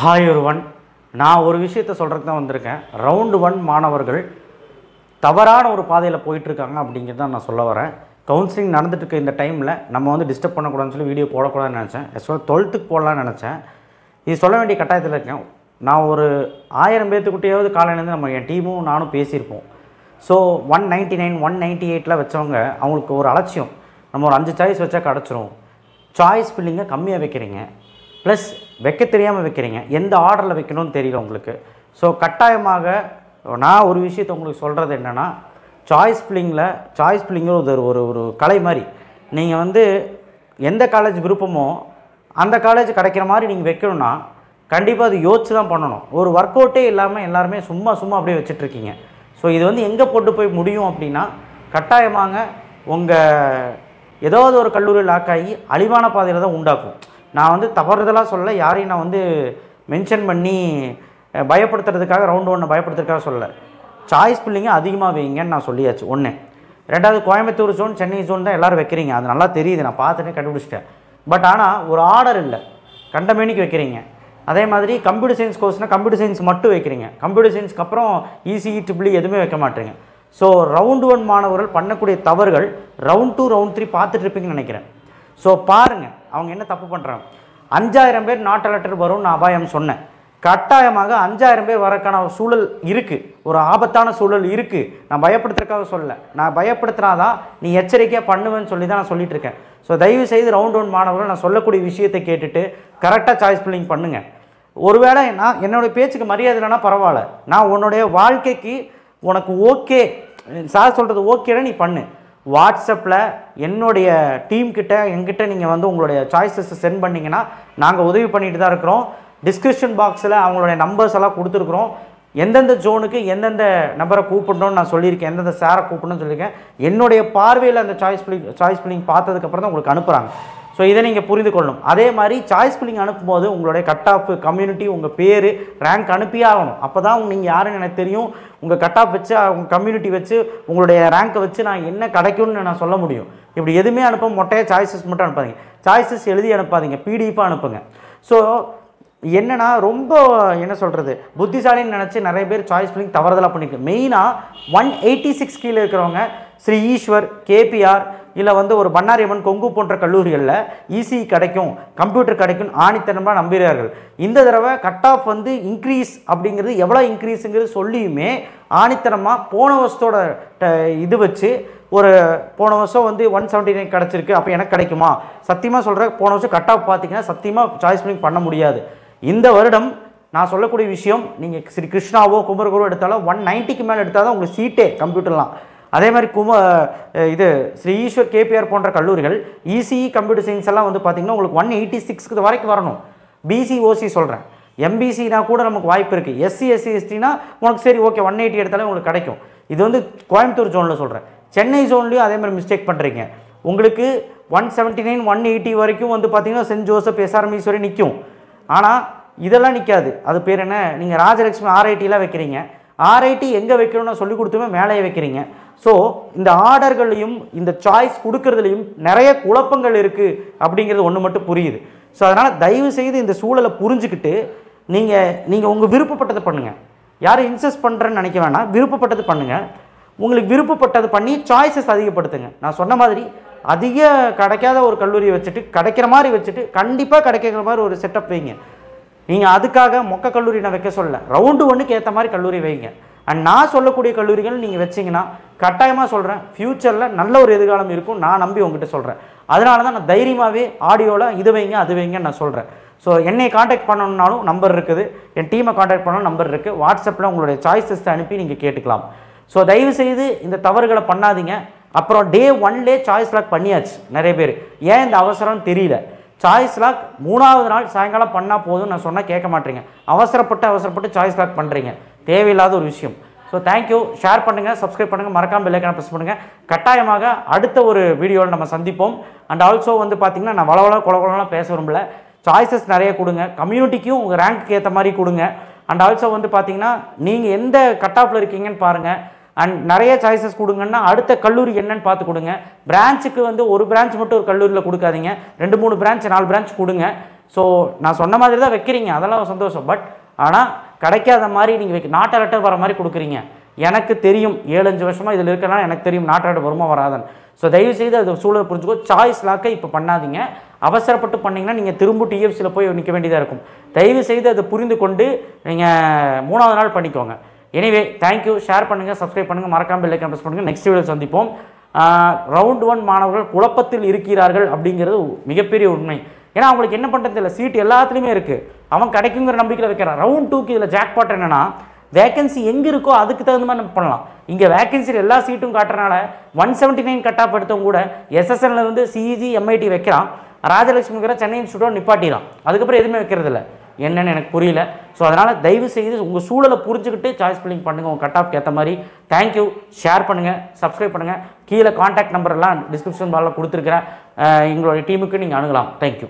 Hi ஒருவன், நான் ஒரு விஷயத்தை சொல்கிறதுக்கு தான் வந்திருக்கேன். ரவுண்டு 1 மாணவர்கள் தவறான ஒரு பாதையில் போயிட்டுருக்காங்க அப்படிங்கிறது தான் நான் சொல்ல வரேன். கவுன்சிலிங் நடந்துட்டு இருக்க இந்த டைமில் நம்ம வந்து டிஸ்டர்ப் பண்ணக்கூடாதுன்னு சொல்லி வீடியோ போடக்கூடாதுன்னு நினச்சேன். ஆக்சுவலாக 12th போடலான்னு நினச்சேன். இது சொல்ல வேண்டிய கட்டாயத்தில் இருக்கேன். நான் ஒரு 1000 பேர்த்துக்கிட்டேயாவது காலையிலேருந்து நம்ம என் டீமும் நானும் பேசியிருப்போம். ஸோ 199 198 வச்சவங்க அவங்களுக்கு ஒரு அலட்சியம். நம்ம ஒரு 5 சாய்ஸ் வச்சா கிடச்சிரும். சாய்ஸ் ஃபில்லிங்கை கம்மியாக வைக்கிறீங்க, ப்ளஸ் வைக்க தெரியாமல் வைக்கிறீங்க. எந்த ஆர்டரில் வைக்கணும்னு தெரியல உங்களுக்கு. ஸோ கட்டாயமாக நான் ஒரு விஷயத்தை உங்களுக்கு சொல்கிறது என்னென்னா, சாய்ஸ் ஃபில்லிங்கில் ஒரு கலை மாதிரி நீங்கள் வந்து எந்த காலேஜ் விருப்பமோ அந்த காலேஜ் கிடைக்கிற மாதிரி நீங்கள் வைக்கணும்னா கண்டிப்பாக அது யோசிச்சு தான் பண்ணணும். ஒரு ஒர்க் அவுட்டே இல்லாமல் எல்லாருமே சும்மா அப்படியே வச்சிட்ருக்கீங்க. ஸோ இது வந்து எங்கே போட்டு போய் முடியும் அப்படின்னா, கட்டாயமாக உங்கள் ஏதாவது ஒரு கல்லூரி லாக் ஆகி அழிவான பாதையில் தான் உண்டாக்கும். நான் வந்து தவறுதலாக சொல்ல, யாரையும் நான் வந்து மென்ஷன் பண்ணி பயப்படுத்துறதுக்காக ரவுண்டு 1 பயப்படுத்துறதுக்காக சொல்லலை. சாய்ஸ் ஃபில்லிங்கை அதிகமாக வைங்கன்னு நான் சொல்லியாச்சு. 1. 2வது, கோயம்புத்தூர் ஜோன் சென்னை ஜோன் தான் எல்லோரும் வைக்கிறீங்க. அது நல்லா தெரியுது, நான் பார்த்துட்டே கண்டுபிடிச்சிட்டேன். பட் ஆனால் ஒரு ஆர்டர் இல்லை, கண்டமேனிக்கு வைக்கிறீங்க. அதே மாதிரி கம்ப்யூட்டர் சயின்ஸ் கோர்ஸ்னால் கம்ப்யூட்டர் சயின்ஸ் மட்டும் வைக்கிறீங்க. கம்ப்யூட்டர் சயின்ஸ்க்கு அப்புறம் இசிஇ ட்ரிபிள் எதுவுமே வைக்க மாட்டீங்க. ஸோ ரவுண்டு 1 மாணவர்கள் பண்ணக்கூடிய தவறுகள் ரவுண்ட் 2 ரவுண்ட் 3 பார்த்துட்டு இருப்பீங்கன்னு நினைக்கிறேன். ஸோ பாருங்கள் அவங்க என்ன தப்பு பண்ணுறாங்க. 5000 பேர் நாட் அலர்ட்டட் வரும்னு நான் அபாயம் சொன்னேன். கட்டாயமாக 5000 பேர் வரக்கான சூழல் இருக்குது, ஒரு ஆபத்தான சூழல் இருக்குது. நான் பயப்படுத்துறதுக்காக சொல்லலை, நான் பயப்படுத்தினாதான் நீ எச்சரிக்கையாக பண்ணுவேன்னு சொல்லி தான் நான் சொல்லிட்டு இருக்கேன். ஸோ தயவு செய்து ரவுண்ட் 1 மாணவர்கள் நான் சொல்லக்கூடிய விஷயத்தை கேட்டுட்டு கரெக்டாக சாய்ஸ் ஃபில்லிங் பண்ணுங்கள். ஒருவேளை நான் என்னுடைய பேச்சுக்கு மரியாதை இல்லைன்னா பரவாயில்ல, நான் உன்னுடைய வாழ்க்கைக்கு உனக்கு ஓகே சார் சொல்கிறது ஓகேன்னா நீ பண்ணு. வாட்ஸ்அப்பில் என்னுடைய டீம்கிட்ட எங்கிட்ட நீங்கள் வந்து உங்களுடைய சாய்ஸஸை சென்ட் பண்ணிங்கன்னா நாங்கள் உதவி பண்ணிட்டு தான் இருக்கிறோம். டிஸ்கிரிப்ஷன் பாக்ஸில் அவங்களுடைய நம்பர்ஸ் எல்லாம் கொடுத்துருக்குறோம். எந்தெந்த ஜோனுக்கு எந்தெந்த நம்பரை கூப்பிடணும்னு நான் சொல்லியிருக்கேன், எந்தெந்த சாரை கூப்பிடணும்னு சொல்லியிருக்கேன். என்னுடைய பார்வையில் அந்த சாய்ஸ் ஃபில்லிங் பார்த்ததுக்கப்புறம் தான் உங்களுக்கு அனுப்புகிறாங்க. ஸோ இதை நீங்கள் புரிந்து கொள்ளணும். அதே மாதிரி சாய்ஸ் ஃபில்லிங் அனுப்பும்போது உங்களுடைய கட் ஆஃப், கம்யூனிட்டி, உங்கள் பேர், ரேங்க் அனுப்பியே ஆகணும். அப்போ தான் நீங்கள் யாருன்னு எனக்கு தெரியும். உங்கள் கட் ஆஃப் வச்சு, உங்கள் கம்யூனிட்டி வச்சு, உங்களுடைய ரேங்க்கை வச்சு நான் என்ன கிடைக்கும்னு நான் சொல்ல முடியும். இப்படி எதுவுமே அனுப்ப மொட்டையாக சாய்ஸஸ் மட்டும் அனுப்பாதீங்க. சாய்ஸஸ் எழுதி அனுப்பாதீங்க, பிடிஎஃபாக அனுப்புங்க. ஸோ என்னன்னா ரொம்ப என்ன சொல்கிறது, புத்திசாலின்னு நினச்சி நிறைய பேர் சாய்ஸ் ஃபில்லிங் தவறுதலாக பண்ணியிருக்கு. மெயினாக 186 கீழே இருக்கிறவங்க ஸ்ரீ ஈஸ்வர், கேபிஆர், இல்லை வந்து ஒரு பண்ணாரியம்மன், கொங்கு போன்ற கல்லூரிகளில் இசிஇ கிடைக்கும், கம்ப்யூட்டர் கிடைக்கும் ஆணித்தனமாக நம்புகிறார்கள். இந்த தடவை கட் ஆஃப் வந்து இன்க்ரீஸ் அப்படிங்கிறது எவ்வளோ இன்க்ரீஸுங்கிறது சொல்லியுமே ஆணித்தனமாக போன வருஷத்தோட இது வச்சு ஒரு போன வருஷம் வந்து 179 கிடச்சிருக்கு, அப்போ எனக்கு கிடைக்குமா? சத்தியமாக சொல்கிறேன், போன வருஷம் கட் ஆஃப் பார்த்தீங்கன்னா சத்தியமாக சாய்ஸ் ஃபில்லிங் பண்ண முடியாது. இந்த வருடம் நான் சொல்லக்கூடிய விஷயம், நீங்கள் ஸ்ரீ கிருஷ்ணாவோ குமரகுரோ எடுத்தாலும் 190க்கு மேலே எடுத்தால் தான் உங்களுக்கு சீட்டே கம்ப்யூட்டர்லாம். அதே மாதிரி இது ஸ்ரீ ஈஸ்வர், கேபிஆர் போன்ற கல்லூரிகள் இசிஇ, கம்ப்யூட்டர் சயின்ஸ் எல்லாம் வந்து பார்த்திங்கன்னா உங்களுக்கு 186 வரைக்கும் வரணும். பிசி, ஓசி சொல்கிறேன். எம்பிசினா கூட நமக்கு வாய்ப்பு இருக்குது. எஸ்சி, எஸ்சி, எஸ்டினா உனக்கு சரி ஓகே 180 எடுத்தாலே உங்களுக்கு கிடைக்கும். இது வந்து கோயம்புத்தூர் ஜோனில் சொல்கிறேன். சென்னை ஜோன்லேயும் அதே மாதிரி மிஸ்டேக் பண்ணுறீங்க. உங்களுக்கு 179 180 வரைக்கும் வந்து பார்த்திங்கன்னா சென்ட் ஜோசப், எஸ்ஆர்எம் வரை நிற்கும். ஆனால் இதெல்லாம் நிற்காது. அது பேர் என்ன, நீங்கள் ராஜலட்சுமி ஆர்ஐடிலாம் வைக்கிறீங்க. ஆர்ஐடி எங்கே வைக்கணும்னு சொல்லி கொடுத்துமே மேலேயே வைக்கிறீங்க. ஸோ இந்த ஆர்டர்களையும் இந்த சாய்ஸ் கொடுக்கறதுலையும் நிறைய குழப்பங்கள் இருக்குது அப்படிங்கிறது ஒன்று மட்டும் புரியுது. ஸோ அதனால் தயவு செய்து இந்த சூழலை புரிஞ்சுக்கிட்டு நீங்கள் உங்கள் விருப்பப்பட்டதை பண்ணுங்கள். யாரும் இன்சஸ்ட் பண்ணுறேன்னு நினைக்க வேணாம், விருப்பப்பட்டது பண்ணுங்கள். உங்களுக்கு விருப்பப்பட்டது பண்ணி சாய்ஸஸ் அதிகப்படுத்துங்க. நான் சொன்ன மாதிரி அதிக கிடைக்காத ஒரு கல்லூரியை வச்சுட்டு கிடைக்கிற மாதிரி வச்சுட்டு கண்டிப்பாக கிடைக்கிற மாதிரி ஒரு செட்டப் வைங்க. நீங்கள் அதுக்காக மொக்க கல்லூரி நான் வைக்க சொல்ல, ரவுண்டு 1க்கு ஏற்ற மாதிரி கல்லூரி வைங்க. அண்ட் நான் சொல்லக்கூடிய கல்லூரிகள் நீங்கள் வச்சிங்கன்னா கட்டாயமாக சொல்கிறேன், ஃப்யூச்சரில் நல்ல ஒரு எதிர்காலம் இருக்கும். நான் நம்பி உங்ககிட்ட சொல்கிறேன். அதனால தான் நான் தைரியமாகவே ஆடியோவில் இது வைங்க அது வைங்கன்னு நான் சொல்கிறேன். ஸோ என்னை காண்டாக்ட் பண்ணணுன்னாலும் நம்பர் இருக்குது, என் டீமை காண்டாக்ட் பண்ணணும் நம்பர் இருக்குது. வாட்ஸ்அப்பில் உங்களுடைய சாய்ஸஸ் அனுப்பி நீங்கள் கேட்டுக்கலாம். ஸோ தயவுசெய்து இந்த தவறுகளை பண்ணாதீங்க. அப்புறம் டே 1லே சாய்ஸ் லாக் பண்ணியாச்சு நிறைய பேர். ஏன் இந்த அவசரம்னு தெரியல. சாய்ஸ் லாக் 3வது நாள் சாயங்காலம் பண்ணால் போதும் நான் சொன்னால் கேட்க மாட்டேங்க. அவசரப்பட்டு சாய்ஸ் லாக் பண்ணுறீங்க, தேவையில்லாத ஒரு விஷயம். So thank you. ஷேர் பண்ணுங்கள், சப்ஸ்கிரைப் பண்ணுங்கள், மறக்காமல் பெல் ஐக்கானை ப்ரெஸ் பண்ணுங்கள். கட்டாயமாக அடுத்த ஒரு வீடியோவில் நம்ம சந்திப்போம். அண்ட் ஆல்சோ வந்து பார்த்திங்கன்னா நான் குளகுலாம் பேச விரும்பல. சாய்ஸஸ் நிறைய கொடுங்க, கம்யூனிட்டிக்கும் உங்கள் ரேங்க்கு ஏற்ற மாதிரி கொடுங்க. அண்ட் ஆல்சோ வந்து பார்த்திங்கன்னா நீங்கள் எந்த கட் ஆஃபில் இருக்கீங்கன்னு பாருங்கள். அண்ட் நிறைய சாய்ஸஸ் கொடுங்கன்னா அடுத்த கல்லூரி என்னன்னு பார்த்து கொடுங்க. பிரான்ச்சுக்கு வந்து ஒரு பிரான்ச் மட்டும் ஒரு கல்லூரியில் கொடுக்காதீங்க, 2 3 பிரான்ச் 4 பிரான்ச் கொடுங்க. ஸோ நான் சொன்ன மாதிரி தான் வைக்கிறீங்க, அதெல்லாம் சந்தோஷம். பட் ஆனால் கிடைக்காத மாதிரி நீங்கள் நாட் அலர்ட்டை வர மாதிரி கொடுக்குறீங்க. எனக்கு தெரியும் 7-5 வருஷமாக இதில் இருக்கிறனால எனக்கு தெரியும் நாட் அலர்ட் வருமா வராதுன்னு. ஸோ தயவுசெய்து அது சூழலை புரிஞ்சுக்கோ. சாய்ஸ் லாக்கை இப்போ பண்ணாதீங்க. அவசரப்பட்டு பண்ணிங்கன்னா நீங்கள் திரும்ப டிஎஃப்சியில் போய் நிற்க வேண்டியதாக இருக்கும். தயவுசெய்து அதை புரிந்து கொண்டு நீங்கள் 3வது நாள் பண்ணிக்கோங்க. Anyway thank you. ஷேர் பண்ணுங்கள், சப்ஸ்கிரைப் பண்ணுங்கள், மறக்காமல் பெல் ஐகான் ப்ரெஸ் பண்ணுங்கள். நெக்ஸ்ட் வீடியோ சந்திப்போம். ரவுண்ட் 1 மாணவர்கள் குழப்பத்தில் இருக்கிறார்கள் அப்படிங்கிறது மிகப்பெரிய உண்மை. ஏன்னா அவங்களுக்கு என்ன பண்ணுறது இல்லை, சீட் எல்லாத்துலேயுமே இருக்குது. அவன் கிடைக்குங்கிற நம்பிக்கையில் வைக்கிறான். ரவுண்ட் 2க்கு இதில் ஜாக்பாட் என்னென்னா வேகன்சி எங்கே இருக்கோ அதுக்கு தகுந்த மாதிரி நம்ம பண்ணலாம். இங்கே வேகன்சியில் எல்லா சீட்டும் காட்டுறனால 179 கட் ஆஃப் எடுத்தவங்க கூட SSNல இருந்து CEG MIT வைக்கிறான். ராஜலட்சுமிங்கிற சென்னை இன்ஸ்டியூட்டோட நிப்பாட்டிடான். அதுக்கப்புறம் எதுவுமே வைக்கிறது இல்லை. என்னன்னு எனக்கு புரியல. ஸோ அதனால் தயவு செய்து உங்கள் சூழலை புரிஞ்சுக்கிட்டு சாய்ஸ் ஃபில்லிங் பண்ணுங்கள் உங்கள் கட் ஆஃப்க்கு ஏற்ற மாதிரி. தேங்க்யூ. ஷேர் பண்ணுங்கள், சப்ஸ்கிரைப் பண்ணுங்கள். கீழே கான்டாக்ட் நம்பர் எல்லாம் டிஸ்கிரிப்ஷன் பாலில் கொடுத்துருக்கிறேன். எங்களுடைய டீமுக்கு நீங்கள் அணுகலாம். தேங்க்யூ.